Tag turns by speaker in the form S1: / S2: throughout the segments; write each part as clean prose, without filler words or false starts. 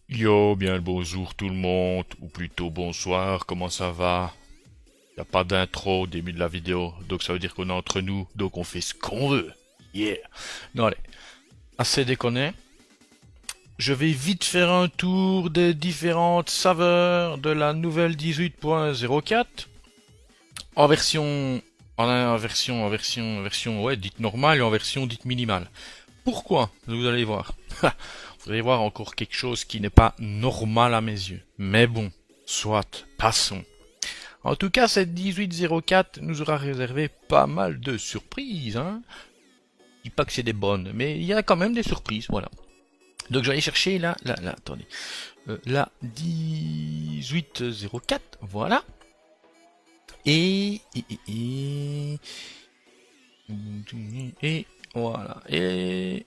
S1: Yo, bien le bonjour tout le monde, ou plutôt bonsoir, comment ça va? Y a pas d'intro au début de la vidéo, donc ça veut dire qu'on est entre nous, donc on fait ce qu'on veut. Yeah! Non allez, assez déconné. Je vais vite faire un tour des différentes saveurs de la nouvelle 18.04 en version, en version, ouais, dite normale et en version dite minimale. Pourquoi? Vous allez voir. Vous allez voir encore quelque chose qui n'est pas normal à mes yeux. Mais bon, soit, passons. En tout cas, cette 1804 nous aura réservé pas mal de surprises, hein. Je dis pas que c'est des bonnes, mais il y a quand même des surprises, voilà. Donc je vais aller chercher attendez, la 1804, voilà. Et voilà. Et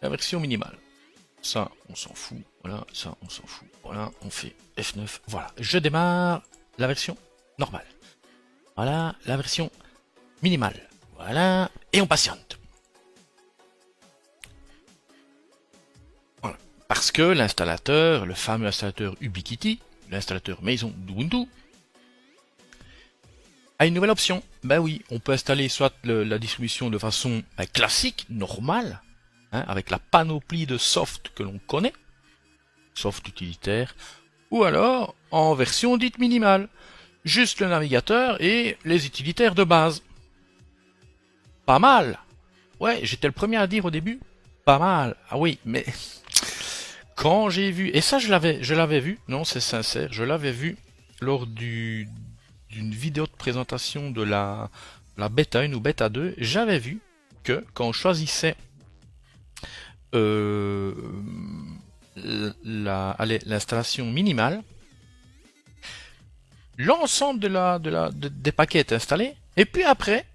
S1: la version minimale. Ça, on s'en fout. Voilà, ça, on s'en fout. Voilà, on fait F9. Voilà, je démarre la version normale. Voilà, la version minimale. Voilà, et on patiente. Voilà. Parce que l'installateur, le fameux installateur Ubiquiti, l'installateur maison d'Ubuntu, a une nouvelle option. Ben oui, on peut installer soit la distribution de façon classique, normale, hein, avec la panoplie de soft que l'on connaît, soft utilitaire, ou alors en version dite minimale, juste le navigateur et les utilitaires de base. Pas mal. Ouais, j'étais le premier à dire au début, pas mal. Ah oui, mais quand j'ai vu, et ça je l'avais vu, non c'est sincère, je l'avais vu lors d'une vidéo de présentation de la bêta 1 ou bêta 2, j'avais vu que quand on choisissait euh, l'installation minimale, l'ensemble des paquets est installé, et puis après,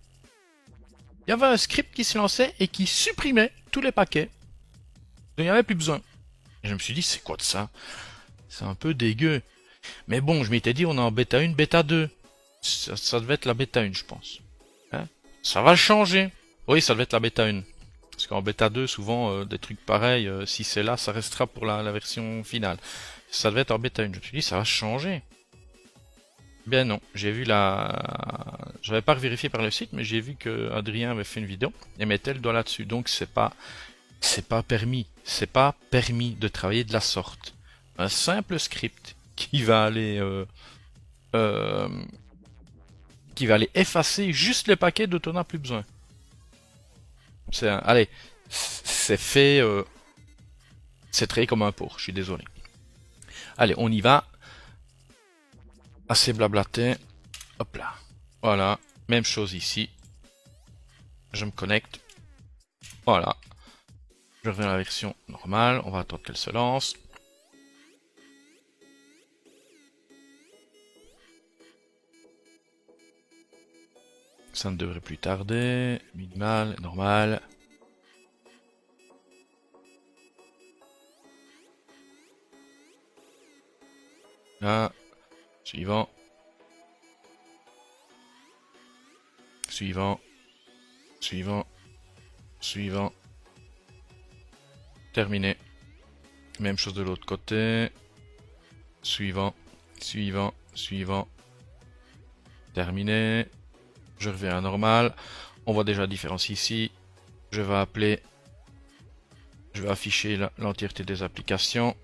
S1: il y avait un script qui se lançait et qui supprimait tous les paquets. Donc il n'y avait plus besoin. Et je me suis dit, c'est quoi de ça? C'est un peu dégueu. Mais bon, je m'étais dit, on est en bêta 1, bêta 2. Ça devait être la bêta 1, je pense. Hein, ça va changer. Oui, ça devait être la bêta 1. Parce qu'en bêta 2, souvent, des trucs pareils, si c'est là, ça restera pour la version finale. Ça devait être en bêta 1. Je me suis dit, ça va changer. Bien non, j'ai vu j'avais pas vérifié par le site, mais j'ai vu que Adrien avait fait une vidéo et mettait le doigt là-dessus. Donc c'est pas permis. C'est pas permis de travailler de la sorte. Un simple script euh, qui va aller effacer juste les paquets dont on n'a plus besoin. Allez, c'est fait, c'est traité comme un porc. Je suis désolé. Allez, on y va. Assez blablaté. Hop là. Voilà. Même chose ici. Je me connecte. Voilà. Je reviens à la version normale. On va attendre qu'elle se lance. Ça ne devrait plus tarder. Minimal, normal. Là. Suivant. Suivant. Suivant. Suivant. Terminé. Même chose de l'autre côté. Suivant. Suivant. Suivant. Terminé. Je reviens à normal. On voit déjà la différence ici. Je vais afficher l'entièreté des applications.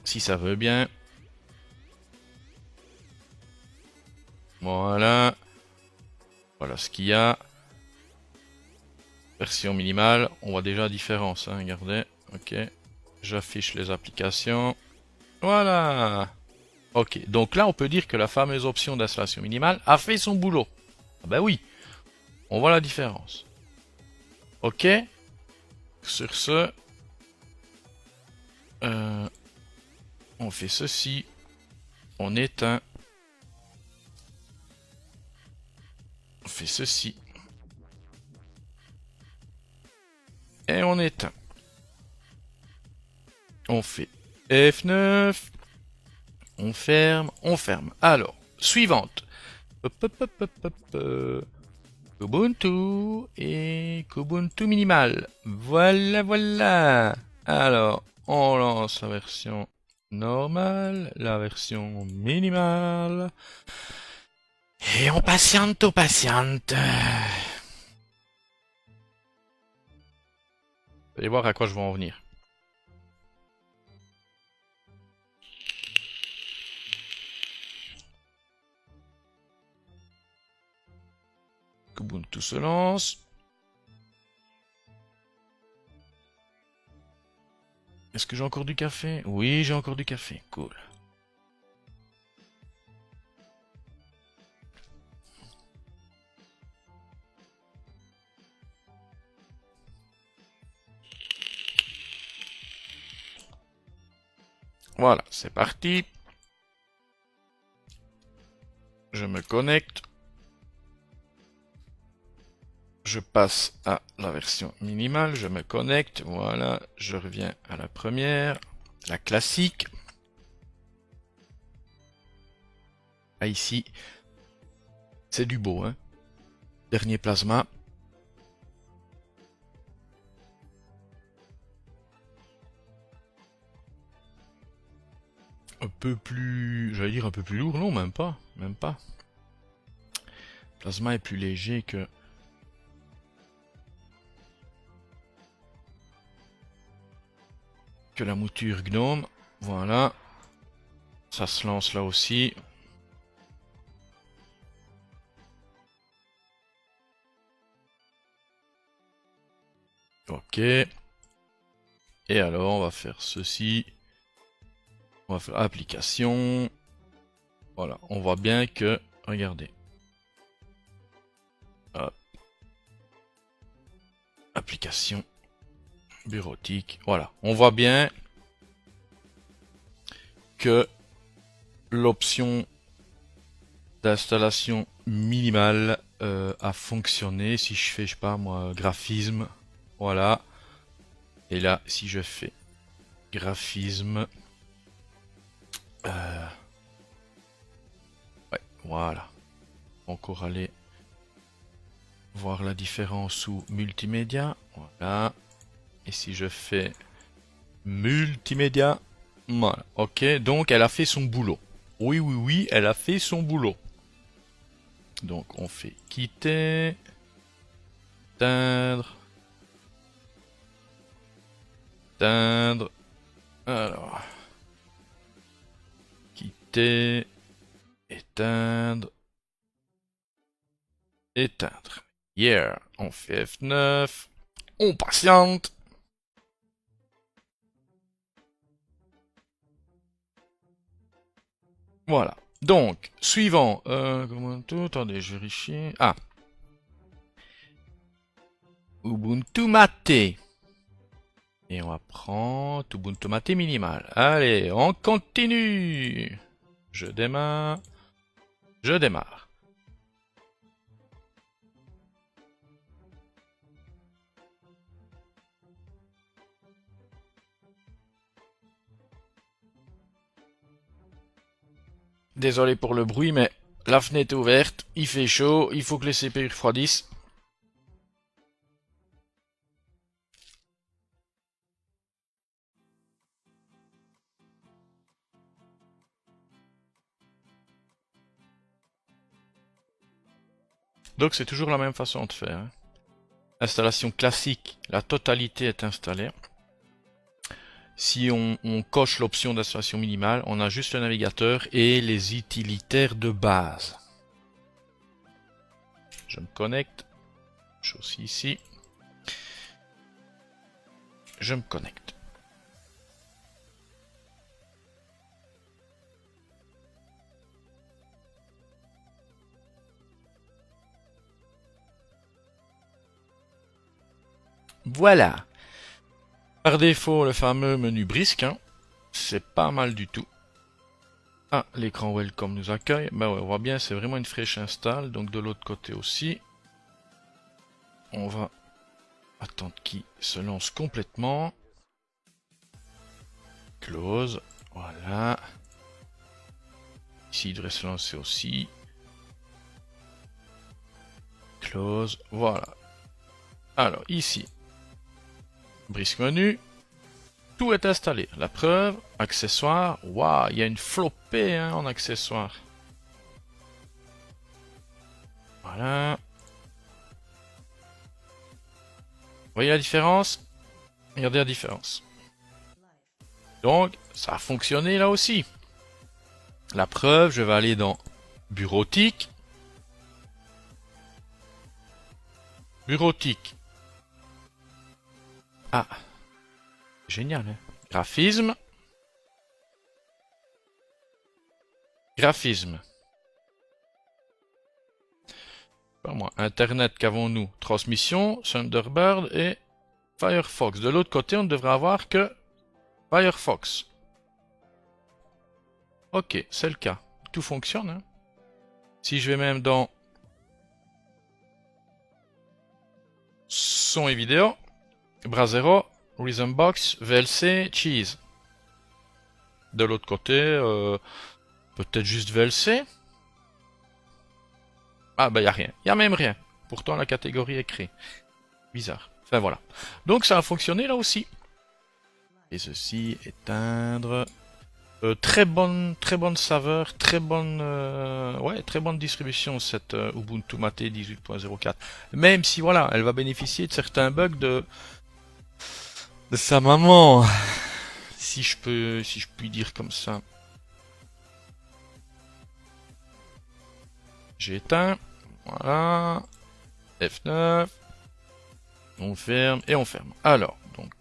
S1: Si ça veut bien. Voilà. Voilà ce qu'il y a. Version minimale. On voit déjà la différence. Hein, regardez. Ok. J'affiche les applications. Voilà. Ok. Donc là, on peut dire que la fameuse option d'installation minimale a fait son boulot. Ah ben oui. On voit la différence. Ok. Sur ce, on fait ceci. On éteint. On fait ceci. Et on éteint. On fait F9. On ferme, on ferme. Alors, suivante. Kubuntu et Kubuntu minimal. Voilà, voilà. Alors, on lance la version normale, la version minimale. Et on patiente, on patiente. Vous allez voir à quoi je vais en venir. Ubuntu se lance. Est-ce que j'ai encore du café? Oui, j'ai encore du café. Cool. Voilà, c'est parti. Je me connecte. Je passe à la version minimale. Je me connecte. Voilà, je reviens à la première. La classique. Ah, ici, c'est du beau, hein. Dernier plasma. Un peu plus... J'allais dire un peu plus lourd. Non, même pas. Même pas. Plasma est plus léger que... la mouture Gnome. Voilà. Ça se lance là aussi. Ok. Et alors, on va faire ceci. On va faire application. Voilà, on voit bien que... Regardez. Hop. Application. Bureautique. Voilà, on voit bien que l'option d'installation minimale a fonctionné. Si je fais, je sais pas moi, graphisme. Voilà. Et là, si je fais graphisme... ouais, voilà. Encore aller voir la différence sous multimédia. Voilà. Et si je fais multimédia, voilà. Ok, donc elle a fait son boulot. Oui, oui, oui, elle a fait son boulot. Donc on fait quitter, éteindre, éteindre. Alors, quitter, éteindre, éteindre. Yeah, on fait F9, on patiente. Voilà. Donc, suivant. Comment tout? Attendez, je vérifie. Ah. Ubuntu Mate. Et on va prendre Ubuntu Mate minimal. Allez, on continue. Je démarre. Je démarre. Désolé pour le bruit, mais la fenêtre est ouverte, il fait chaud, il faut que les CPU refroidissent. Donc c'est toujours la même façon de faire. Hein. Installation classique, la totalité est installée. Si on coche l'option d'installation minimale, on a juste le navigateur et les utilitaires de base. Je me connecte. Je suis aussi ici. Je me connecte. Voilà. Par défaut, le fameux menu brisque. Hein. C'est pas mal du tout. Ah, l'écran Welcome nous accueille. Ben ouais, on voit bien, c'est vraiment une fraîche install. Donc de l'autre côté aussi. On va attendre qu'il se lance complètement. Close. Voilà. Ici, il devrait se lancer aussi. Close. Voilà. Alors, ici. Brisque menu. Tout est installé. La preuve, accessoires. Waouh, il y a une flopée hein, en accessoires. Voilà. Vous voyez la différence? Regardez la différence. Donc, ça a fonctionné là aussi. La preuve, je vais aller dans bureautique. Bureautique. Ah. Génial, hein? Graphisme. Graphisme. Pas moi. Internet, qu'avons-nous? Transmission, Thunderbird et Firefox. De l'autre côté, on ne devrait avoir que Firefox. Ok, c'est le cas. Tout fonctionne. Hein? Si je vais même dans son et vidéo, Brasero, Rhythmbox, VLC, Cheese. De l'autre côté, peut-être juste VLC. Ah bah y a rien, y a même rien. Pourtant la catégorie est créée. Bizarre. Enfin voilà. Donc ça a fonctionné là aussi. Et ceci, éteindre. Très bonne saveur, très bonne distribution cette Ubuntu Mate 18.04. Même si voilà, elle va bénéficier de certains bugs de sa maman, si je puis dire comme ça. J'ai éteint, voilà, F9, on ferme et on ferme. Alors donc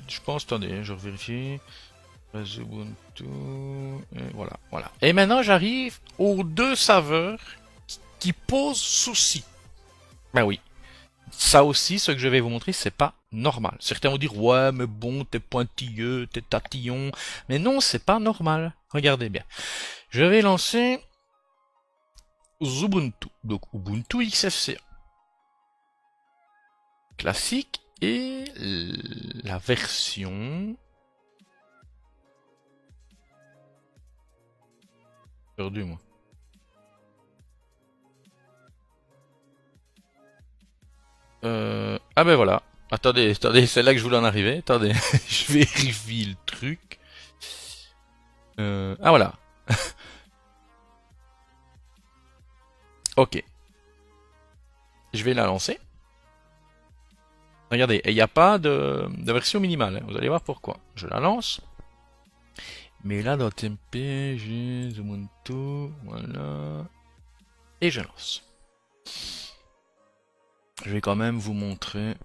S1: je pense, attendez, je vérifie. Ubuntu, et voilà. Et maintenant, j'arrive aux deux saveurs qui posent souci. Ben oui. Ça aussi, ce que je vais vous montrer, c'est pas normal. Certains vont dire, ouais, mais bon, t'es pointilleux, t'es tatillon. Mais non, c'est pas normal. Regardez bien. Je vais lancer Ubuntu. Donc, Ubuntu XFCE. Classique. Et la version... Perdu, moi. Ah ben voilà. Attendez, c'est là que je voulais en arriver. Attendez, je vérifie le truc. Ah voilà. Ok. Je vais la lancer. Regardez, il n'y a pas de version minimale. Hein. Vous allez voir pourquoi. Je la lance. Mais là, dans TMP, j'ai Ubuntu. Voilà. Et je lance. Je vais quand même vous montrer...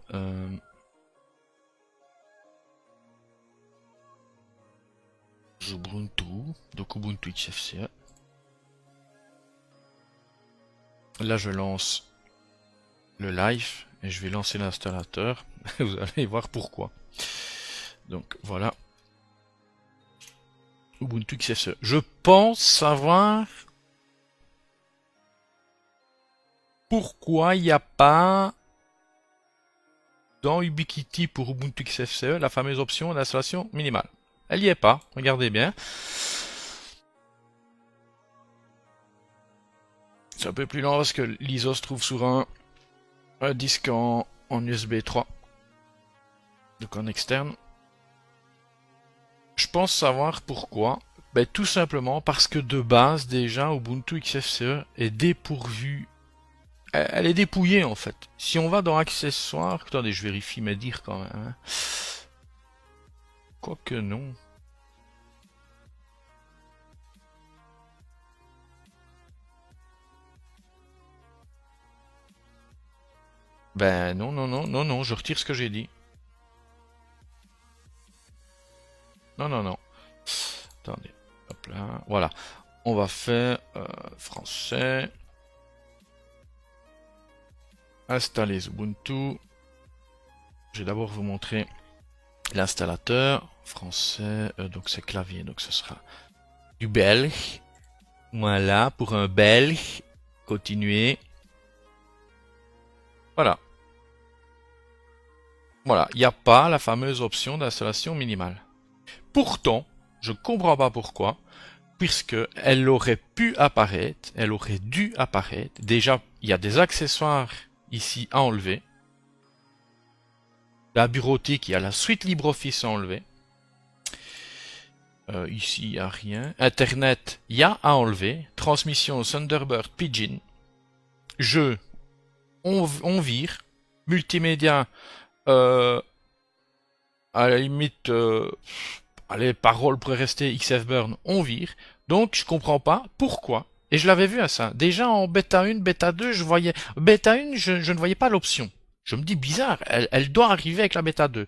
S1: Ubuntu. Donc Ubuntu XFCE. Là, je lance le live. Et je vais lancer l'installateur. Vous allez voir pourquoi. Donc voilà. Ubuntu XFCE. Je pense savoir pourquoi il n'y a pas dans Ubiquiti pour Ubuntu XFCE la fameuse option d'installation minimale. Elle n'y est pas. Regardez bien. C'est un peu plus lent parce que l'ISO se trouve sur un disque en USB 3. Donc en externe. Je pense savoir pourquoi. Ben, tout simplement parce que de base, déjà, Ubuntu XFCE est dépourvu. Elle est dépouillée en fait. Si on va dans accessoires. Attendez, je vérifie mes dires quand même. Hein. Quoique non. Ben non, je retire ce que j'ai dit. Non. Attendez, hop là, voilà. On va faire français. Installer Ubuntu. Je vais d'abord vous montrer l'installateur. Français, donc c'est clavier, donc ce sera du belge. Voilà, pour un belge. Continuer. Voilà. Voilà, il n'y a pas la fameuse option d'installation minimale. Pourtant, je ne comprends pas pourquoi, puisque elle aurait pu apparaître, elle aurait dû apparaître. Déjà, il y a des accessoires ici à enlever. La bureautique, il y a la suite LibreOffice à enlever. Ici, il n'y a rien. Internet, il y a à enlever. Transmission Thunderbird Pidgin. Jeu, on vire. Multimédia, à la limite, allez, parole pourrait rester XF Burn, on vire. Donc, je comprends pas pourquoi. Et je l'avais vu à ça. Déjà en bêta 1, bêta 2, je voyais... Bêta 1, je ne voyais pas l'option. Je me dis bizarre, elle doit arriver avec la bêta 2.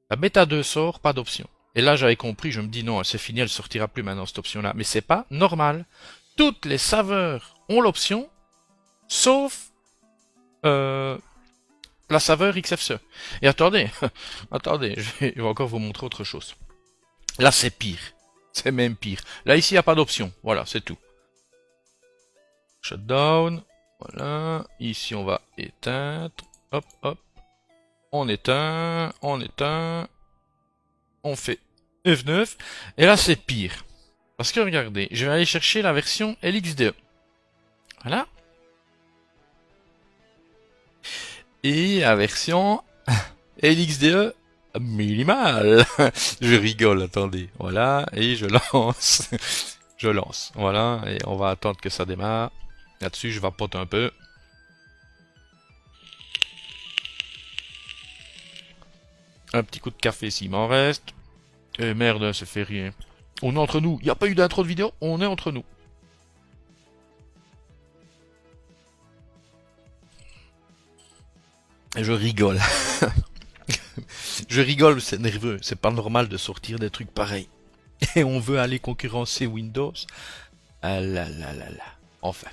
S1: La bêta 2 sort, pas d'option. Et là, j'avais compris, je me dis non, c'est fini, elle sortira plus maintenant, cette option-là. Mais c'est pas normal. Toutes les saveurs ont l'option, sauf la saveur XFCE. Et attendez, attendez, je vais encore vous montrer autre chose. Là, c'est pire. C'est même pire. Là, ici, il n'y a pas d'option. Voilà, c'est tout. Shutdown. Voilà. Ici, on va éteindre. Hop, hop. On éteint. On éteint. On fait F9. Et là, c'est pire. Parce que regardez, je vais aller chercher la version LXDE. Voilà. Et la version LXDE minimal. Je rigole, attendez. Voilà, et je lance. Je lance. Voilà, et on va attendre que ça démarre. Là-dessus, je vapote un peu. Un petit coup de café s'il m'en reste. Et merde, ça fait rien. On est entre nous. Il n'y a pas eu d'intro de vidéo, on est entre nous. Et je rigole. Je rigole, c'est nerveux. C'est pas normal de sortir des trucs pareils. Et on veut aller concurrencer Windows. Ah là là là là. Enfin.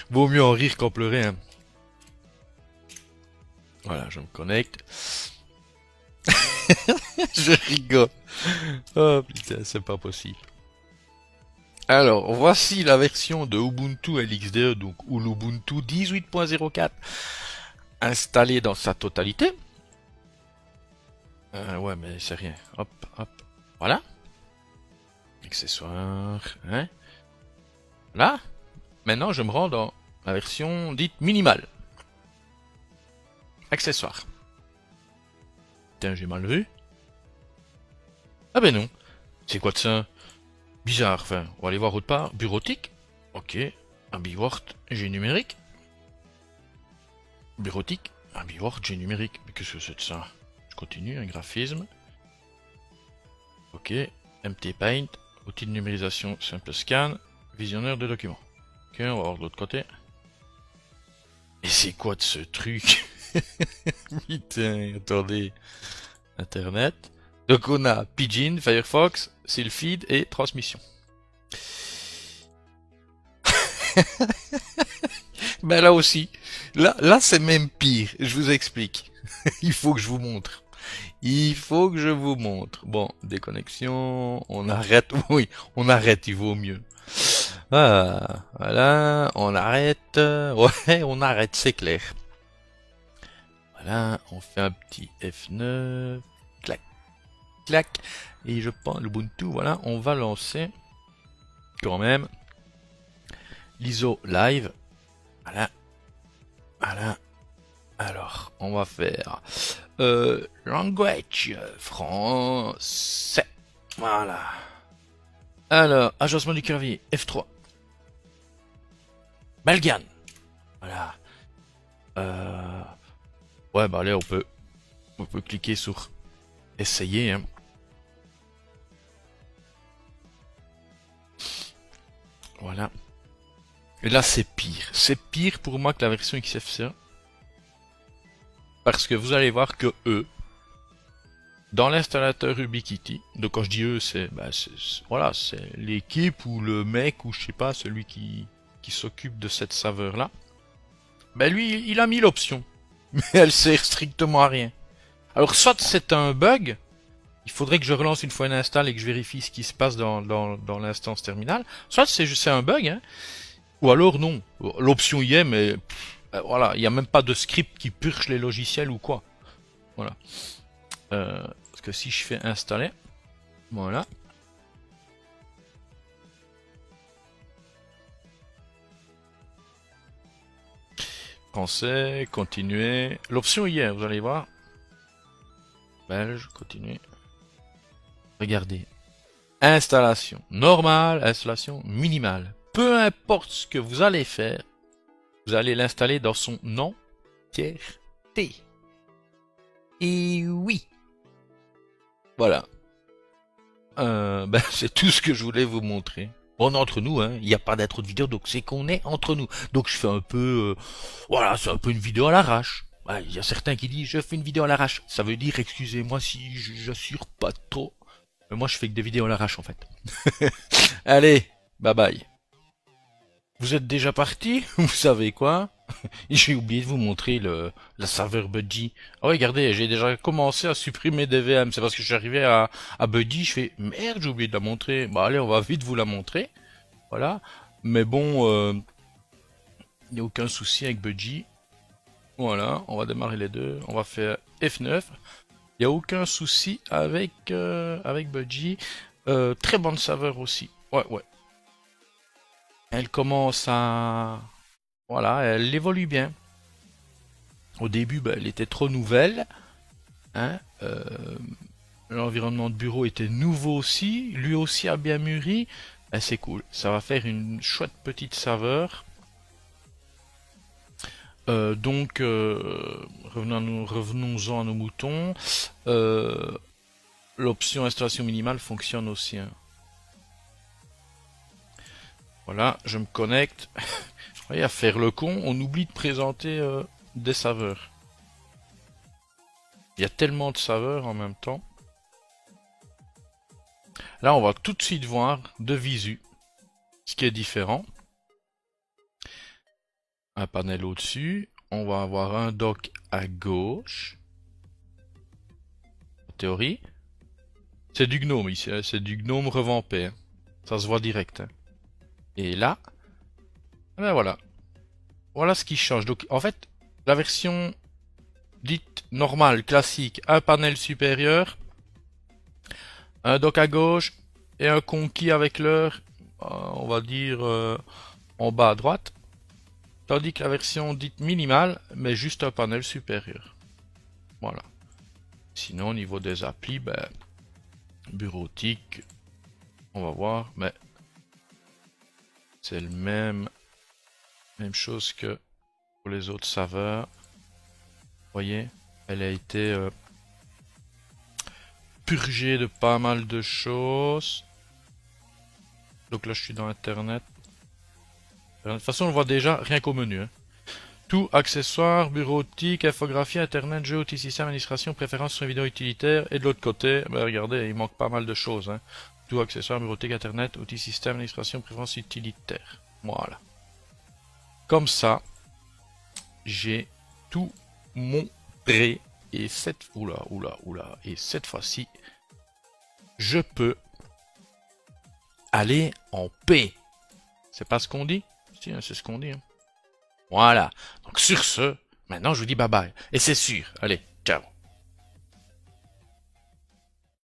S1: Vaut mieux en rire qu'en pleurer. Hein. Voilà, je me connecte. Je rigole. Oh putain, c'est pas possible. Alors, voici la version de Ubuntu LXDE, donc ou l'Ubuntu 18.04, installée dans sa totalité. Ouais, mais c'est rien. Hop, hop. Voilà. Accessoires. Hein. Là. Maintenant, je me rends dans la version dite minimale. Accessoires. Tiens, j'ai mal vu. Ah ben non. C'est quoi de ça? Bizarre, enfin, on va aller voir autre part. Bureautique. Ok. Un Biword, G numérique. Bureautique. Un Biword, G numérique. Mais qu'est-ce que c'est de ça? Je continue, un graphisme. Ok. MT Paint. Outil de numérisation simple scan. Visionneur de documents. Ok, on va voir de l'autre côté. Et c'est quoi de ce truc? Putain, attendez. Internet. Donc on a Pidgin, Firefox, Sylphid et Transmission. Ben là aussi. Là c'est même pire. Je vous explique. Il faut que je vous montre. Il faut que je vous montre. Bon, déconnexion. On arrête. Oui, on arrête, il vaut mieux. Ah, voilà, on arrête. Ouais, on arrête, c'est clair. Voilà, on fait un petit F9. Clac, clac. Et je prends l'Ubuntu, voilà, on va lancer quand même l'ISO live. Voilà, voilà. Alors, on va faire language français. Voilà. Alors, agencement du clavier, F3. Balgan. Voilà. Ouais, bah allez, on peut cliquer sur essayer. Hein. Voilà. Et là, c'est pire. C'est pire pour moi que la version XFCE. Parce que vous allez voir que eux, dans l'installateur Ubiquiti, donc quand je dis eux, c'est voilà, c'est l'équipe ou le mec ou je sais pas, celui qui s'occupe de cette saveur là. Ben lui, il a mis l'option, mais elle sert strictement à rien. Alors soit c'est un bug, il faudrait que je relance une fois une install et que je vérifie ce qui se passe dans l'instance terminale. Soit c'est un bug, hein, ou alors non, l'option y est, mais voilà, il n'y a même pas de script qui purge les logiciels ou quoi. Voilà. Parce que si je fais installer, voilà. Français, continuer. L'option y est, vous allez voir. Belge, continue. Regardez. Installation normale, installation minimale. Peu importe ce que vous allez faire, vous allez l'installer dans son entièreté. Et oui. Voilà. C'est tout ce que je voulais vous montrer. On est entre nous, hein. Il n'y a pas d'intro de vidéo, donc c'est qu'on est entre nous. Donc je fais un peu... voilà, c'est un peu une vidéo à l'arrache. Il y a certains qui disent je fais une vidéo à l'arrache. Ça veut dire, excusez-moi si j'assure pas trop. Mais moi je fais que des vidéos à l'arrache en fait. Allez, bye bye. Vous êtes déjà parti? Vous savez quoi? J'ai oublié de vous montrer la serveur Budgie. Ah ouais, regardez, j'ai déjà commencé à supprimer des VM. C'est parce que je suis arrivé à Budgie, je fais merde, j'ai oublié de la montrer. Bah allez, on va vite vous la montrer. Voilà. Mais bon, il n'y a aucun souci avec Budgie. Voilà, on va démarrer les deux. On va faire F9. Il n'y a aucun souci avec, avec Budgie. Très bonne serveur aussi. Ouais, ouais. Elle commence à... Voilà, elle évolue bien. Au début, elle était trop nouvelle. Hein, l'environnement de bureau était nouveau aussi. Lui aussi a bien mûri. C'est cool. Ça va faire une chouette petite saveur. Donc, revenons-en à nos moutons. L'option installation minimale fonctionne aussi. Hein. Voilà, je me connecte. Voyez, à faire le con, on oublie de présenter des saveurs. Il y a tellement de saveurs en même temps. Là, on va tout de suite voir de visu ce qui est différent. Un panel au-dessus. On va avoir un dock à gauche. En théorie. C'est du gnome ici, hein. C'est du gnome revampé. Hein. Ça se voit direct. Hein. Et là, ben voilà. Voilà ce qui change. Donc, en fait, la version dite normale, classique, un panel supérieur, un dock à gauche et un conquis avec l'heure, on va dire en bas à droite. Tandis que la version dite minimale, met juste un panel supérieur. Voilà. Sinon, au niveau des applis, bureautique, on va voir, mais c'est le même chose que pour les autres saveurs. Vous voyez, elle a été purgée de pas mal de choses. Donc là, je suis dans Internet. De toute façon, on le voit déjà rien qu'au menu. Hein. Tout, accessoires, bureautique, infographie, Internet, jeux, outils, système, administration, préférences sur vidéo utilitaire. Et de l'autre côté, regardez, il manque pas mal de choses. Hein. Tout, accessoires, bureautique, Internet, outils, système, administration, préférences utilitaires. Voilà. Comme ça, j'ai tout montré. Et cette... Oula. Et cette fois-ci, je peux aller en paix. C'est pas ce qu'on dit? Si, c'est ce qu'on dit. Hein. Voilà. Donc sur ce, maintenant je vous dis bye bye. Et c'est sûr, allez,